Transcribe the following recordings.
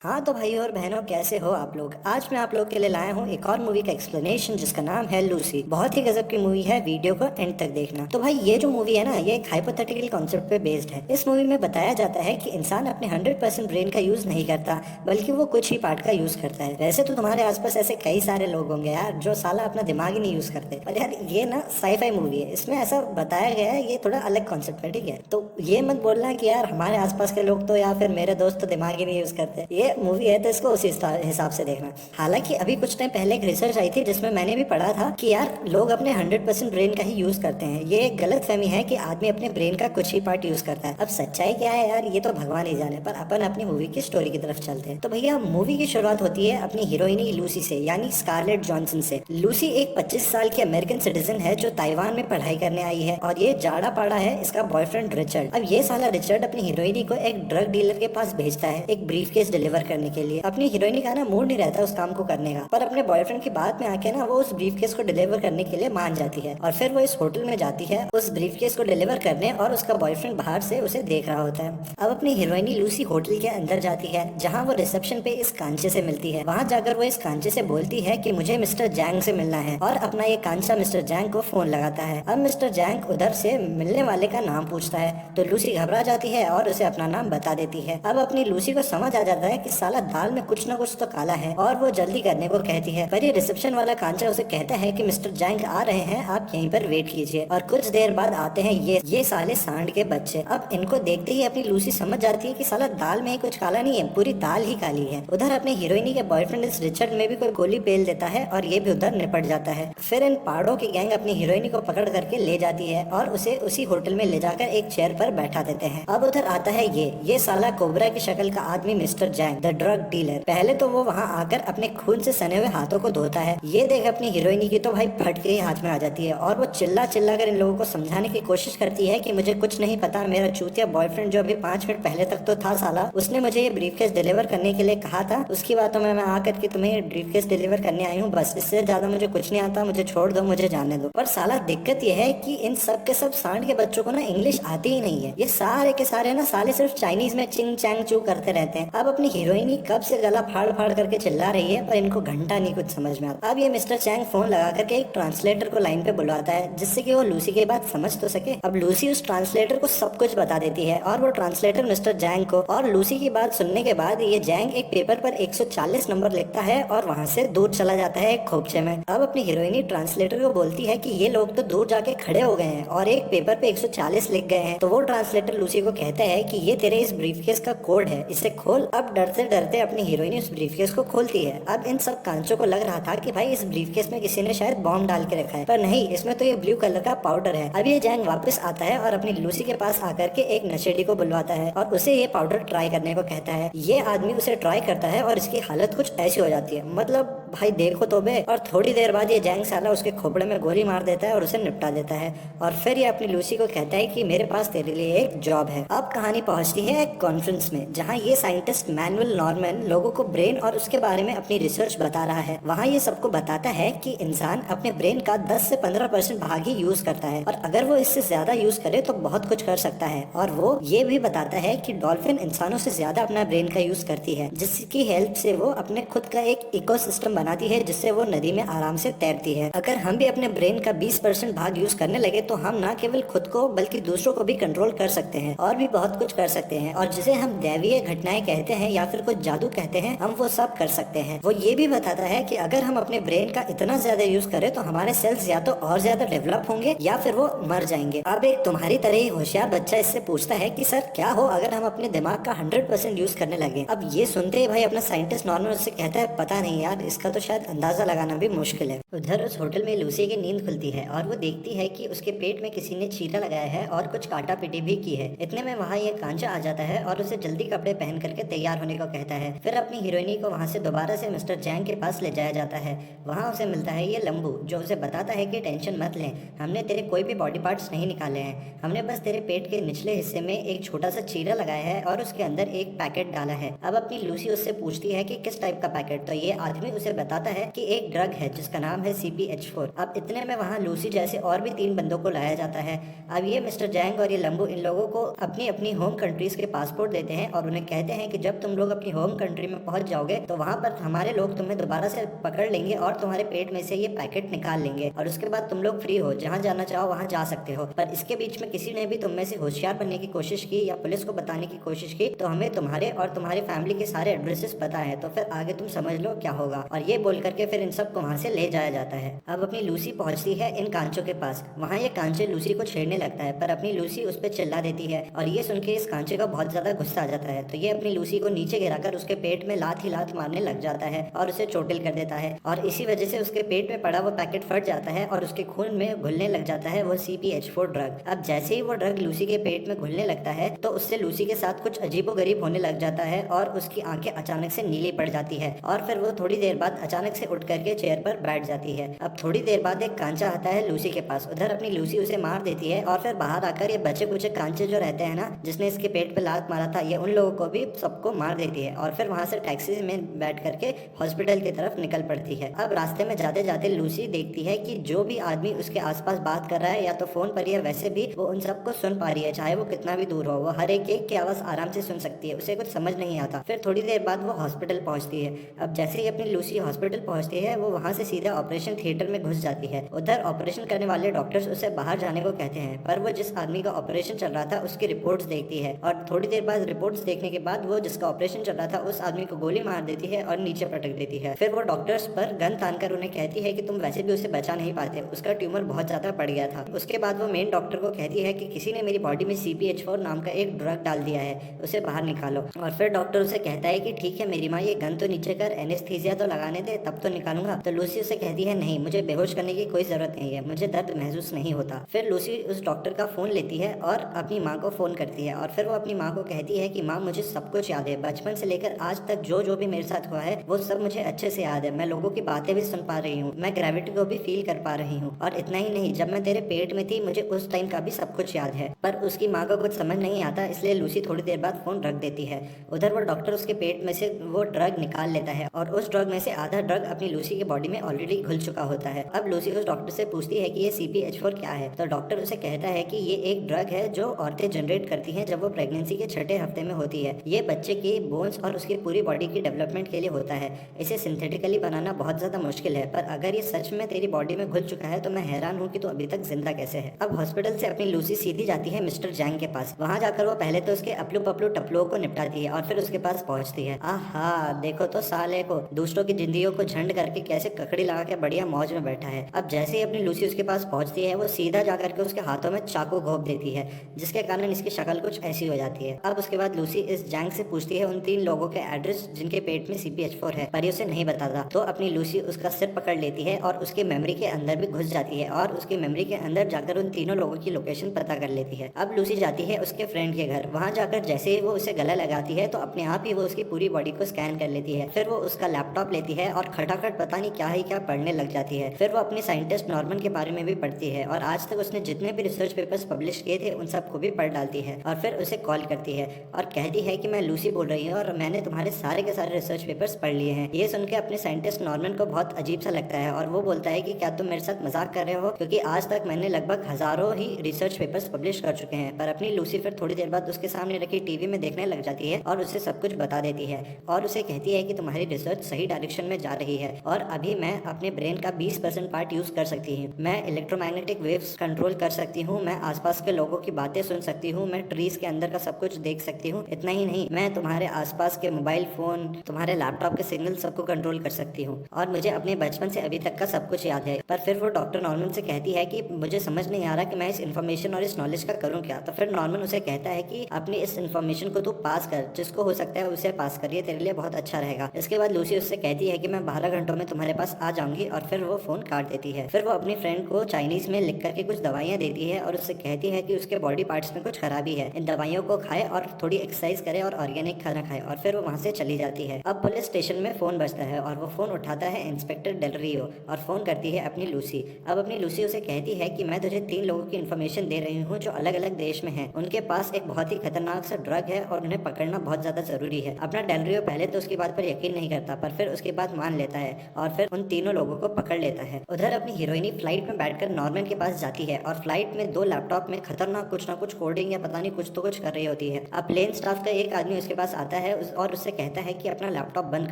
हाँ तो भाई और बहनों, कैसे हो आप लोग। आज मैं आप लोग के लिए लाया हूँ एक और मूवी का एक्सप्लेनेशन जिसका नाम है लूसी। बहुत ही गजब की मूवी है, वीडियो को एंड तक देखना। तो भाई ये जो मूवी है ना, ये एक हाइपोथेटिकल कॉन्सेप्ट पे बेस्ड है। इस मूवी में बताया जाता है कि इंसान अपने 100% ब्रेन का यूज नहीं करता, बल्कि वो कुछ ही पार्ट का यूज करता है। वैसे तो तुम्हारे आसपास ऐसे कई सारे लोग होंगे यार जो साला अपना दिमाग ही नहीं यूज करते, पर यार ये ना साईफाई मूवी है, इसमें ऐसा बताया गया है। ये थोड़ा अलग कॉन्सेप्ट है, ठीक है। तो ये मत बोलना कि यार हमारे आसपास के लोग तो या फिर मेरे दोस्त तो दिमाग ही नहीं यूज करते। ये मूवी है तो इसको उसी हिसाब से देखना। हालांकि अभी कुछ टाइम पहले एक रिसर्च आई थी जिसमें मैंने भी पढ़ा था कि यार लोग अपने 100% ब्रेन का ही यूज करते हैं। ये एक गलत फहमी है कि आदमी अपने ब्रेन का कुछ ही पार्ट यूज करता है। अब सच्चाई क्या है यार, ये तो भगवान ही जाने। पर अपन अपनी मूवी की स्टोरी की तरफ चलते हैं। तो भैया मूवी की शुरुआत होती है अपनी हीरोइनी लूसी से, यानी स्कारलेट जॉनसन से। लूसी एक 25 साल की अमेरिकन सिटीजन है जो ताइवान में पढ़ाई करने आई है, और ये जाड़ा पाड़ा है इसका बॉयफ्रेंड रिचर्ड। अब ये साला रिचर्ड अपनी हीरोइनी को एक ड्रग डीलर के पास भेजता है एक ब्रीफ केस डिलीवर करने के लिए। अपनी हीरोइनी का ना मूड नहीं रहता उस काम को करने का, पर अपने बॉयफ्रेंड की बात में आके ना वो उस ब्रीफ केस को डिलीवर करने के लिए मान जाती है। और फिर वो इस होटल में जाती है उस ब्रीफ केस को डिलीवर करने, और उसका बॉयफ्रेंड बाहर से उसे देख रहा होता है। अब अपनी हीरोइनी लूसी होटल के अंदर जाती है, जहाँ वो रिसेप्शन पे इस कांचे से मिलती है। वहाँ जाकर वो इस कांचे से बोलती है कि मुझे मिस्टर जैंग से मिलना है, और अपना ये कांचा मिस्टर जैंग को फोन लगाता है। अब मिस्टर जैंग उधर से मिलने वाले का नाम पूछता है, तो लूसी घबरा जाती है और उसे अपना नाम बता देती है। अब अपनी लूसी को समझ आ जाता है कि साला दाल में कुछ न कुछ तो काला है, और वो जल्दी करने को कहती है। पर ये रिसेप्शन वाला कांचा उसे कहता है कि मिस्टर जैंग आ रहे हैं, आप यहीं पर वेट कीजिए। और कुछ देर बाद आते हैं ये साले सांड के बच्चे। अब इनको देखते ही अपनी लूसी समझ जाती है कि साला दाल में ही कुछ काला नहीं है, पूरी दाल ही काली है। उधर अपनी हीरोइनी के बॉयफ्रेंड इस रिचर्ड में भी कोई गोली बेल देता है, और ये भी उधर निपट जाता है। फिर इन पहाड़ों की गैंग अपनी हीरोइनी को पकड़ करके ले जाती है, और उसे उसी होटल में ले जाकर एक चेयर पर बैठा देते हैं। अब उधर आता है ये साला कोबरा की शक्ल का आदमी Mister Jang the drug dealer. पहले तो वो वहाँ आकर अपने खून से सने हुए हाथों को धोता है। ये देख अपनी हीरोइनी की तो भाई फट के ही हाथ में आ जाती है, और वो चिल्ला चिल्ला कर इन लोगों को समझाने की कोशिश करती है कि मुझे कुछ नहीं पता, मेरा चूतिया बॉयफ्रेंड जो अभी 5 मिनट पहले तक तो था साला, उसने मुझे ये ब्रीफकेस डिलीवर करने के लिए कहा था। उसकी बातों में मैं आकर के तुम्हें ब्रीफकेस डिलीवर करने आई हूँ, बस इससे ज्यादा मुझे कुछ नहीं आता, मुझे छोड़ दो, मुझे जाने दो। और साला दिक्कत ये है कि इन सब के सब सांड के बच्चों को ना इंग्लिश आती ही नहीं है। ये सारे के सारे ना साले सिर्फ चाइनीज में चिंग चैंग चू करते रहते हैं। अब अपनी हीरोइनी कब से गला फाड़ फाड़ करके चिल्ला रही है, पर इनको घंटा नहीं कुछ समझ में आता। अब ये मिस्टर चैंग फोन लगा करके एक ट्रांसलेटर को लाइन पे बुलवाता है, जिससे कि वो लूसी की बात समझ तो सके। अब लूसी उस ट्रांसलेटर को सब कुछ बता देती है, और वो ट्रांसलेटर मिस्टर जैंग को, और लूसी की बात सुनने के बाद ये जैंग एक पेपर पर 140 नंबर लिखता है और वहाँ से दूर चला जाता है एक खोपचे में। अब अपनी हीरोइनी ट्रांसलेटर को बोलती है कि ये लोग तो दूर जाके खड़े हो गए हैं और एक पेपर पे 140 लिख गए हैं। तो वो ट्रांसलेटर लूसी को कहता है कि ये तेरे इस ब्रीफकेस का कोड है, इसे खोल। अब डरते डरते अपनी हीरोइन उस ब्रीफकेस को खोलती है। अब इन सब कांचों को लग रहा था कि भाई इस ब्रीफकेस में किसी ने शायद बॉम्ब डाल के रखा है, पर नहीं, इसमें तो ये ब्लू कलर का पाउडर है। अब ये जैंग वापस आता है और अपनी लूसी के पास आकर के एक नशेड़ी को बुलवाता है और उसे ये पाउडर ट्राई करने को कहता है। ये आदमी उसे ट्राई करता है और इसकी हालत कुछ ऐसी हो जाती है, मतलब भाई देखो तो बे। और थोड़ी देर बाद ये जैंग साला उसके खोपड़े में गोली मार देता है और उसे निपटा देता है। और फिर ये अपनी लूसी को कहता है कि मेरे पास तेरे लिए एक जॉब है। अब कहानी पहुंचती है एक कॉन्फ्रेंस में, जहाँ ये साइंटिस्ट मैनुअल नॉर्मन लोगों को ब्रेन और उसके बारे में अपनी रिसर्च बता रहा है। वहाँ ये सबको बताता है कि इंसान अपने ब्रेन का 10 से 15% भाग ही यूज करता है, और अगर वो इससे ज्यादा यूज करे तो बहुत कुछ कर सकता है। और वो ये भी बताता है कि डॉल्फिन इंसानों से ज्यादा अपना ब्रेन का यूज करती है, जिसकी हेल्प से वो अपने खुद का एक इकोसिस्टम बनाती है, जिससे वो नदी में आराम से तैरती है। अगर हम भी अपने ब्रेन का 20% भाग यूज करने लगे तो हम न केवल खुद को बल्कि दूसरों को भी कंट्रोल कर सकते हैं, और भी बहुत कुछ कर सकते हैं। और जिसे हम दैवीय घटनाएं कहते हैं या फिर कुछ जादू कहते हैं, हम वो सब कर सकते हैं। वो ये भी बताता है कि अगर हम अपने ब्रेन का इतना ज्यादा यूज करें तो हमारे सेल्स या तो और ज्यादा डेवलप होंगे या फिर वो मर जाएंगे। अब एक तुम्हारी तरह ही होशियार बच्चा इससे पूछता है कि सर क्या हो अगर हम अपने दिमाग का 100% यूज करने लगे। अब ये सुनते ही भाई अपना साइंटिस्ट नॉर्मल उससे कहता है पता नहीं यार, इसका तो शायद अंदाजा लगाना भी मुश्किल है। उधर उस होटल में लूसी की नींद खुलती है और वो देखती है कि उसके पेट में किसी ने चीरा लगाया है और कुछ काटा पिटी भी की है। इतने में वहाँ ये कांचा आ जाता है और उसे जल्दी कपड़े पहन करके तैयार होने को कहता है। फिर अपनी हीरोइनी को वहाँ से दोबारा से मिस्टर जैंग के पास ले जाया जाता है। वहाँ उसे मिलता है ये लंबू, जो उसे बताता है कि टेंशन मत ले, हमने तेरे कोई भी बॉडी पार्ट्स नहीं निकाले हैं, हमने बस तेरे पेट के निचले हिस्से में एक छोटा सा चीरा लगाया है और उसके अंदर एक पैकेट डाला है। अब अपनी लूसी उससे पूछती है कि किस टाइप का पैकेट, तो ये आदमी उसे बताता है कि एक ड्रग है जिसका नाम है CPH4। अब इतने में वहाँ लूसी जैसे और भी 3 बंदों को लाया जाता है। अब ये मिस्टर जैंग और ये लंबू इन लोगों को अपनी अपनी होम कंट्रीज के पासपोर्ट देते हैं और उन्हें कहते हैं कि जब तुम लोग अपनी होम कंट्री में पहुंच जाओगे तो वहाँ पर हमारे लोग तुम्हें दोबारा से पकड़ लेंगे और तुम्हारे पेट में से ये पैकेट निकाल लेंगे और उसके बाद तुम लोग फ्री हो, जहाँ जाना चाहो वहाँ जा सकते हो। पर इसके बीच में किसी ने भी तुम में से होशियार बनने की कोशिश की या पुलिस को बताने की कोशिश की तो हमें तुम्हारे और तुम्हारी फैमिली के सारे एड्रेसेस पता है, तो फिर आगे तुम समझ लो क्या होगा। और ये बोल करके फिर इन सबको वहाँ से ले जाया जाता है। अब अपनी लूसी पहुंचती है इन कांचों के पास। वहाँ ये कांचे लूसी को छेड़ने लगता है पर अपनी लूसी उस पर चिल्ला देती है और ये सुन के इस कांचे का बहुत ज्यादा गुस्सा आ जाता है। तो ये अपनी लूसी को नीचे गिराकर उसके पेट में लात ही लात मारने लग जाता है और उसे चोटिल कर देता है और इसी वजह से उसके पेट में पड़ा वो पैकेट फट जाता है और उसके खून में घुलने लग जाता है वो CPH4 ड्रग। अब जैसे ही वो ड्रग लूसी के पेट में घुलने लगता है तो उससे लूसी के साथ कुछ अजीबोगरीब होने लग जाता है और उसकी आंखें अचानक से नीली पड़ जाती है और फिर वो थोड़ी देर बाद अचानक से उठ करके चेयर पर बैठ जाती है। अब थोड़ी देर बाद एक कांचा आता है लूसी के पास। उधर अपनी लूसी उसे मार देती है और फिर बाहर आकर ये बचे कुछ कांचे जो रहते हैं ना, जिसने इसके पेट पे लात मारा था, ये उन लोगों को भी सबको मार देती है और फिर वहां से टैक्सी में बैठ करके हॉस्पिटल की तरफ निकल पड़ती है। अब रास्ते में जाते जाते लूसी देखती है कि जो भी आदमी उसके आसपास बात कर रहा है या तो फोन पर या वैसे भी, वो उन सबको सुन पा रही है, चाहे वो कितना भी दूर हो। वो हर एक की आवाज आराम से सुन सकती है। उसे कुछ समझ नहीं आता। फिर थोड़ी देर बाद वो हॉस्पिटल पहुंचती है। अब जैसे ही अपनी लूसी हॉस्पिटल पहुंचती है वो वहां से सीधा ऑपरेशन थिएटर में घुस जाती है। उधर ऑपरेशन करने वाले डॉक्टर्स उसे बाहर जाने को कहते हैं पर वो जिस आदमी का ऑपरेशन चल रहा था उसकी रिपोर्ट्स देखती है और थोड़ी देर बाद रिपोर्ट्स देखने के बाद वो जिसका ऑपरेशन चल रहा था उस आदमी को गोली मार देती है और नीचे पटक देती है। फिर वो डॉक्टर्स पर गन तानकर उन्हें कहती है कि तुम वैसे भी उसे बचा नहीं पाते, उसका ट्यूमर बहुत ज्यादा बढ़ गया था। उसके बाद वो मेन डॉक्टर को कहती है कि किसी ने मेरी बॉडी में CPH4 नाम का एक ड्रग डाल दिया है, उसे बाहर निकालो। और फिर डॉक्टर उसे कहता है कि ठीक है मेरी माँ, ये गन तो नीचे कर, एनेस्थीसिया तो लगाने दे, तब तो निकालूंगा। तो लूसी उसे कहती है नहीं, मुझे बेहोश करने की कोई जरूरत नहीं है, मुझे दर्द महसूस नहीं होता। फिर लूसी उस डॉक्टर का फोन लेती है और अपनी माँ को फोन करती है और फिर वो अपनी माँ को कहती है कि माँ मुझे सब कुछ याद है, बचपन से लेकर आज तक जो जो भी मेरे साथ हुआ है वो सब मुझे अच्छे से याद है। मैं लोगों की बातें भी सुन पा रही हूँ, मैं ग्रेविटी को भी फील कर पा रही हूँ और इतना ही नहीं, जब मैं तेरे पेट में थी मुझे उस टाइम का भी सब कुछ याद है। पर उसकी माँ को कुछ समझ नहीं आता, इसलिए लूसी थोड़ी देर बाद फोन रख देती है। उधर वो डॉक्टर उसके पेट में से वो ड्रग निकाल लेता है और उस ड्रग में से आधा ड्रग अपनी लूसी की बॉडी में ऑलरेडी घुल चुका होता है। अब लूसी उस डॉक्टर से पूछती है कि ये CPH4 क्या है। तो डॉक्टर उसे कहता है कि ये एक ड्रग है जो औरतें जनरेट करती हैं जब वो प्रेगनेंसी के छठे हफ्ते में होती है। ये बच्चे की बोन्स और उसकी पूरी बॉडी की डेवलपमेंट के लिए होता है। इसे सिंथेटिकली बनाना बहुत ज्यादा मुश्किल है, पर अगर ये सच में तेरी बॉडी में घुल चुका है तो मैं हैरान हूँ कि तू अभी तक जिंदा कैसे है। अब हॉस्पिटल से अपनी लूसी सीधी जाती है मिस्टर जैंग के पास। वहाँ जाकर वो पहले तो उसके अपलू पपलू टपलुओं को निपटाती है और फिर उसके पास पहुंचती है। आहा, देखो तो साले को, दूसरों की जिंदगियों को झंड करके कैसे ककड़ी लगा के बढ़िया मौज में बैठा है। अब जैसे ही अपनी लूसी उसके पास पहुंचती है वो सीधा जाकर के उसके हाथों में चाकू घोंप देती है, जिसके कारण इसकी शक्ल कुछ ऐसी हो जाती है। अब उसके बाद लूसी इस जैंग से पूछती है उन 3 लोगों के एड्रेस जिनके पेट में CPH4 है, पर ये उसे नहीं बताता। तो अपनी लूसी उसका सिर पकड़ लेती है और उसकी मेमोरी के अंदर भी घुस जाती है और उसकी मेमोरी के अंदर जाकर उन तीनों लोगों की लोकेशन पता कर लेती है। अब लूसी जाती है उसके फ्रेंड के घर। वहां जाकर जैसे ही वो उसे गला लगाती है तो अपने आप ही वो उसकी पूरी बॉडी को स्कैन कर लेती है। फिर वो उसका लैपटॉप लेती है और खटाखट पता नहीं क्या ही क्या पढ़ने लग जाती है। फिर वो अपने साइंटिस्ट नॉर्मन के बारे में भी पढ़ती है और आज तक उसने जितने भी रिसर्च पेपर्स पब्लिश किए थे उन सबको भी पढ़ डालती है और फिर उसे कॉल करती है और कहती है कि मैं लूसी बोल रही हूँ और मैंने तुम्हारे सारे के सारे रिसर्च पेपर्स पढ़ लिए हैं। ये सुन के अपने साइंटिस्ट नॉर्मन को बहुत अजीब सा लगता है और वो बोलता है कि क्या तुम मेरे साथ मजाक कर रहे हो, क्योंकि आज तक मैंने लगभग हजारों ही रिसर्च पेपर्स पब्लिश कर चुके हैं। पर अपनी लूसी फिर थोड़ी देर बाद उसके सामने रखी टीवी में देखने लग जाती है और उसे सब कुछ बता देती है और उसे कहती है कि तुम्हारी रिसर्च सही डायरेक्शन में जा रही है और अभी मैं अपने ब्रेन का 20% पार्ट यूज कर सकती हूँ। मैं इलेक्ट्रोमैग्नेटिक वेव्स कंट्रोल कर सकती हूँ, मैं आसपास के लोगों की बातें सुन सकती हूँ, मैं ट्रीज के अंदर का सब कुछ देख सकती हूँ। इतना ही नहीं, मैं तुम्हारे आसपास के मोबाइल फोन, तुम्हारे लैपटॉप के सिग्नल सबको कंट्रोल कर सकती हूँ और मुझे अपने बचपन से अभी तक का सब कुछ याद है। पर फिर वो डॉक्टर नॉर्मन से कहती है कि मुझे समझ नहीं आ रहा कि मैं इस इन्फॉर्मेशन और इस नॉलेज का करूँ क्या। तो फिर नॉर्मन उसे कहता है कि अपनी इस इन्फॉर्मेशन को तू पास कर, जिसको हो सकता है उसे पास करिए, तेरे लिए बहुत अच्छा रहेगा। इसके बाद लूसी उससे कहती है कि मैं 12 घंटों में तुम्हारे पास आ जाऊंगी और फिर वो फोन काट देती है। फिर वो अपनी फ्रेंड को चाइनीज में लिख करके कुछ दवाइयाँ देती है और उससे कहती है कि उसके बॉडी पार्ट्स में कुछ खराबी है, इन दवाइयों को खाए और थोड़ी एक्सरसाइज करे और ऑर्गेनिक खाना खाए और फिर वो वहाँ से चली जाती है। अब पुलिस स्टेशन में फोन बजता है और वो फोन उठाता है इंस्पेक्टर डेल रियो और फोन करती है अपनी लूसी। अब अपनी लूसी उसे कहती है कि मैं तुझे 3 लोगों की इन्फॉर्मेशन दे रही हूँ जो अलग अलग देश में हैं। उनके पास एक बहुत ही खतरनाक सा ड्रग है और उन्हें पकड़ना बहुत ज्यादा जरूरी है। अपना डेल रियो पहले तो उसकी बात पर यकीन नहीं करता, पर फिर उसके बाद मान लेता है और फिर उन तीनों लोगों को पकड़ लेता है। उधर अपनी हीरोइनी फ्लाइट में बैठकर नॉर्मन के पास जाती है और फ्लाइट में 2 लैपटॉप में खतरनाक कुछ ना कुछ कोडिंग या पता नहीं कुछ तो कुछ कर रही होती है। अब प्लेन स्टाफ का एक आदमी उसके पास आता है और उससे कहता है कि अपना लैपटॉप बंद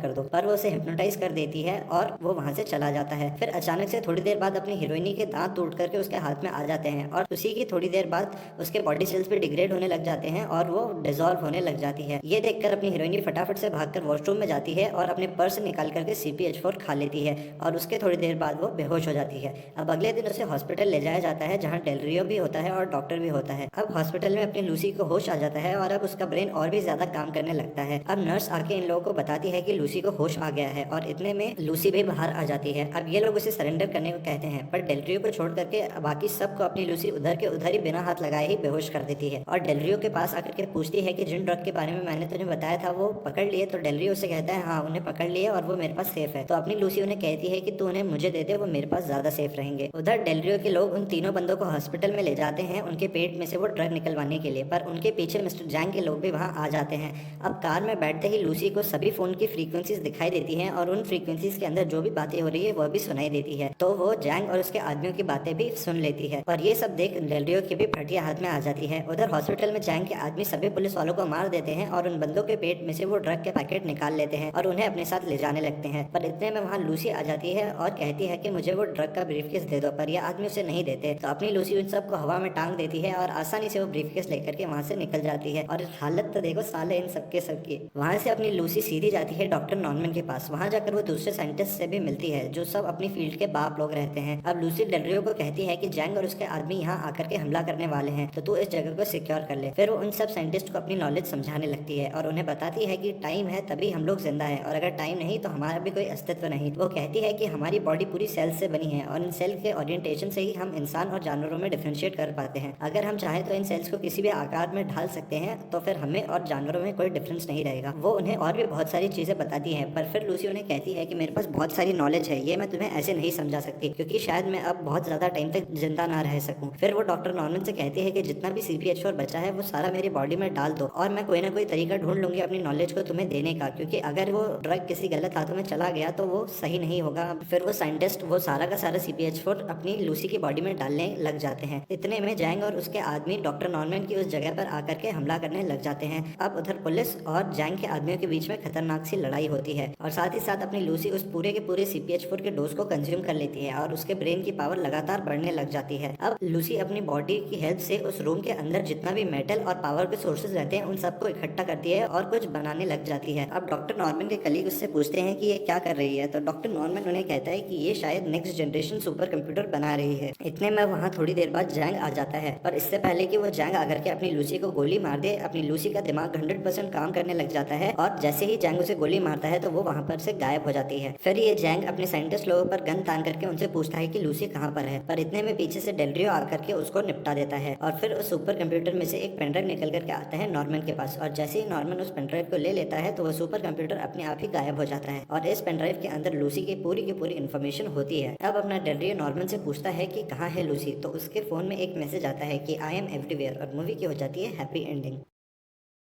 कर दो, पर वो उसे हिप्नोटाइज कर देती है और वो वहां से चला जाता है। फिर अचानक से थोड़ी देर बाद अपनी हीरोइनी के दांत टूट करके उसके हाथ में आ जाते हैं और उसी की थोड़ी देर बाद उसके बॉडी सेल्स भी डिग्रेड होने लग जाते हैं और वो डिसॉल्व होने लग जाती है। ये देखकर अपनी हीरोइनी फटाफट से भागकर वॉशरूम में जाती है और अपने पर्स निकाल करके CPH4 खा लेती है और उसके थोड़ी देर बाद वो बेहोश हो जाती है। अब अगले दिन उसे हॉस्पिटल ले जाया जाता है जहाँ डेलरियो भी होता है और डॉक्टर भी होता है। अब हॉस्पिटल में अपनी लूसी को होश आ जाता है और अब उसका ब्रेन और भी ज्यादा काम करने लगता है। अब नर्स आके इन लोगों को बताती है कि लूसी को होश आ गया है और इतने में लूसी भी बाहर आ जाती है। अब ये लोग उसे सरेंडर करने को कहते हैं, पर डेलरियो को छोड़ करके बाकी सबको अपनी लूसी उधर के उधर ही बिना हाथ लगाए ही बेहोश कर देती है और डेलरियो के पास आकर के पूछती है कि जिन ड्रग के बारे में मैंने तुझे बताया था वो पकड़ लिए। तो डेलरियो उसे कहता है हाँ उन्हें पकड़ लिए और वो मेरे पास सेफ है। तो अपनी लूसी उन्हें कहती है कि तू उन्हें मुझे दे दे, वो मेरे पास ज्यादा सेफ रहेंगे। उधर डेलरियो के लोग उन तीनों बंदों को हॉस्पिटल में ले जाते हैं उनके पेट में से वो ड्रग निकलवाने के लिए, पर उनके पीछे मिस्टर जैंग के लोग भी वहाँ आ जाते हैं। अब कार में बैठते ही लूसी को सभी फोन की फ्रीक्वेंसीज दिखाई देती हैं और उन फ्रीक्वेंसीज के अंदर जो भी बातें हो रही है वह भी सुनाई देती है। तो वो जैंग और उसके आदमियों की बातें भी सुन लेती है और ये सब देख डेलरियो की भी फटिया हाथ में आ जाती है। उधर हॉस्पिटल में जैंग के आदमी सभी पुलिस वालों को मार देते हैं और उन बंदों के पेट में से वो ड्रग के पैकेट निकाल लेते हैं और उन्हें अपने साथ ले जाने लगते हैं। पर इतने में वहाँ लूसी आ जाती है और कहती है कि मुझे वो ड्रग का ब्रीफकेस दे दो, पर ये आदमी उसे नहीं देते। तो अपनी लूसी उन सबको हवा में टांग देती है और आसानी से वो ब्रीफकेस लेकर के वहाँ से निकल जाती है। और हालत तो देखो साले इन सबके सबकी। वहाँ से अपनी लूसी सीधी जाती है डॉक्टर नॉर्मन के पास। वहाँ जाकर वो दूसरे साइंटिस्ट से भी मिलती है जो सब अपनी फील्ड के बाप लोग रहते हैं। अब लूसी डेलरियो को कहती है कि जैंग और उसके आदमी यहाँ आकर के हमला करने वाले हैं, तो तू इस जगह को सिक्योर कर ले। फिर वो उन सब साइंटिस्ट को अपनी नॉलेज समझाने लगती है और उन्हें बताती है कि टाइम है तभी हम लोग जिंदा है और अगर टाइम नहीं तो हमारा भी कोई अस्तित्व नहीं। वो कहती है कि हमारी बॉडी पूरी सेल से बनी है और इन सेल के ओरिएंटेशन से ही हम इंसान और जानवरों में डिफरेंशिएट कर पाते हैं। अगर हम चाहें तो इन सेल्स को किसी भी आकार में ढाल सकते हैं, तो फिर हमें और जानवरों में कोई डिफरेंस नहीं रहेगा। वो उन्हें और भी बहुत सारी चीजें बताती है, पर फिर लूसी उन्हें कहती है कि मेरे पास बहुत सारी नॉलेज है, ये मैं तुम्हें ऐसे नहीं समझा सकती क्योंकि शायद मैं अब बहुत ज्यादा टाइम तक जिंदा ना रह सकूं। फिर वो डॉक्टर नॉर्मन से कहती है कि जितना भी CPH4 बचा है वो सारा मेरी बॉडी में डाल दो और मैं कोई ना कोई तरीका ढूंढ लूंगी अपनी नॉलेज को तुम्हें देने का, क्योंकि अगर वो ड्रग किसी गलत हाथों में चला गया तो वो सही नहीं होगा। फिर वो साइंटिस्ट वो सारा का सारा CPH4 अपनी लूसी की बॉडी में डालने लग जाते हैं। इतने में जैंग और उसके आदमी डॉक्टर नॉर्मन की उस जगह पर आकर के हमला करने लग जाते हैं। अब उधर पुलिस और जैंग के आदमियों के बीच में खतरनाक सी लड़ाई होती है और साथ ही साथ अपनी लूसी उस पूरे के पूरे CPH4 के डोज को कंज्यूम कर लेती है और उसके ब्रेन की पावर लगातार बढ़ने लग जाती है। अब लूसी अपनी बॉडी की हेल्प से उस रूम के अंदर जितना भी मेटल और पावर के सोर्सेज रहते हैं उन सबको इकट्ठा करती है और कुछ बनाने लग जाती है। अब डॉक्टर नॉर्मन के कलीग उससे पूछते हैं कि ये क्या कर रही है, तो डॉक्टर नॉर्मन उन्हें कहता है कि ये शायद नेक्स्ट जनरेशन सुपर कंप्यूटर बना रही है। इतने में वहाँ थोड़ी देर बाद जैंग आ जाता है, पर इससे पहले कि वो जैंग आकर के अपनी लूसी को गोली मार दे, अपनी लूसी का दिमाग 100% काम करने लग जाता है और जैसे ही जैंग उसे गोली मारता है तो वो वहाँ पर से गायब हो जाती है। फिर ये जैंग अपने साइंटिस्ट लोगों पर गन तान करके उनसे पूछता है कि लूसी कहाँ पर है, पर इतने में पीछे से डेलरियो आकर के उसको निपटा देता है और फिर उस सुपर कंप्यूटर में से एक पेनड्राइव निकल करके आता है नॉर्मन के पास और जैसे ही नॉर्मन उस पेनड्राइव को ले लेता है तो वो सुपर कंप्यूटर अपने आप ही गायब हो जाता है और इस पेनड्राइव के अंदर लूसी की पूरी इन्फॉर्मेशन होती है। अब अपना डेलरियो नॉर्मन से पूछता है कि कहाँ है लूसी, तो उसके फोन में एक मैसेज आता है कि आई एम एवरीवेयर और मूवी की हो जाती है हैप्पी एंडिंग।